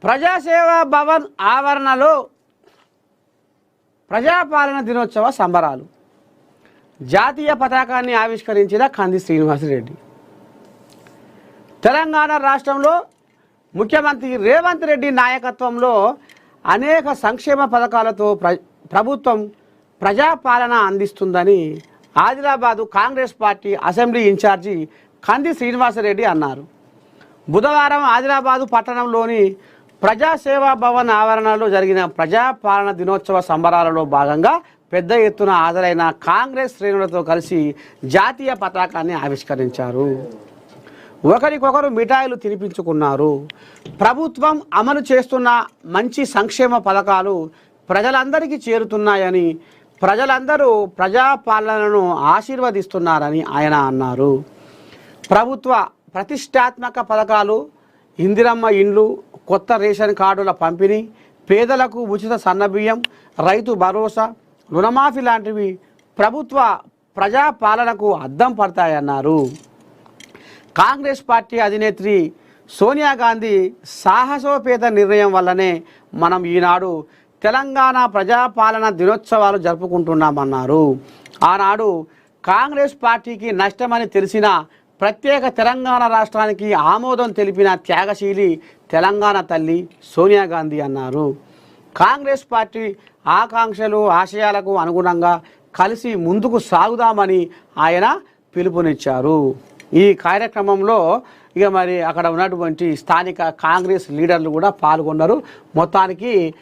ప్రజాసేవా భవన్ ఆవరణలో ప్రజాపాలన దినోత్సవ సంబరాలు. జాతీయ పతాకాన్ని ఆవిష్కరించిన కంది శ్రీనివాసరెడ్డి. తెలంగాణ రాష్ట్రంలో ముఖ్యమంత్రి రేవంత్ రెడ్డి నాయకత్వంలో అనేక సంక్షేమ పథకాలతో ప్రభుత్వం ప్రజాపాలన అందిస్తుందని Adilabad Congress party assembly in-charge Kandi Srinivasa Reddy అన్నారు. బుధవారం ఆదిలాబాదు పట్టణంలోని ప్రజాసేవా భవన్ ఆవరణలో జరిగిన ప్రజాపాలన దినోత్సవ సంబరాలలో భాగంగా పెద్ద ఎత్తున హాజరైన కాంగ్రెస్ శ్రేణులతో కలిసి జాతీయ పతాకాన్ని ఆవిష్కరించారు. ఒకరికొకరు మిఠాయిలు తినిపించుకున్నారు. ప్రభుత్వం అమలు చేస్తున్న మంచి సంక్షేమ పథకాలు ప్రజలందరికీ చేరుతున్నాయని, ప్రజలందరూ ప్రజాపాలనను ఆశీర్వదిస్తున్నారని ఆయన అన్నారు. ప్రభుత్వ ప్రతిష్టాత్మక పథకాలు, ఇందిరమ్మ ఇండ్లు, కొత్త రేషన్ కార్డుల పంపిణీ, పేదలకు ఉచిత సన్నబియ్యం, రైతు భరోసా, రుణమాఫీ లాంటివి ప్రభుత్వ ప్రజాపాలనకు అద్దం పడతాయన్నారు. కాంగ్రెస్ పార్టీ అధినేత్రి సోనియా గాంధీ సాహసోపేత నిర్ణయం వల్లనే మనం ఈనాడు తెలంగాణ ప్రజాపాలన దినోత్సవాలు జరుపుకుంటున్నామన్నారు. ఆనాడు కాంగ్రెస్ పార్టీకి నష్టమని తెలిసిన ప్రత్యేక తెలంగాణ రాష్ట్రానికి ఆమోదం తెలిపిన త్యాగశీలి తెలంగాణ తల్లి సోనియా గాంధీ అన్నారు. కాంగ్రెస్ పార్టీ ఆకాంక్షలు, ఆశయాలకు అనుగుణంగా కలిసి ముందుకు సాగుదామని ఆయన పిలుపునిచ్చారు. ఈ కార్యక్రమంలో మరి అక్కడ ఉన్నటువంటి స్థానిక కాంగ్రెస్ లీడర్లు కూడా పాల్గొన్నారు. మొత్తానికి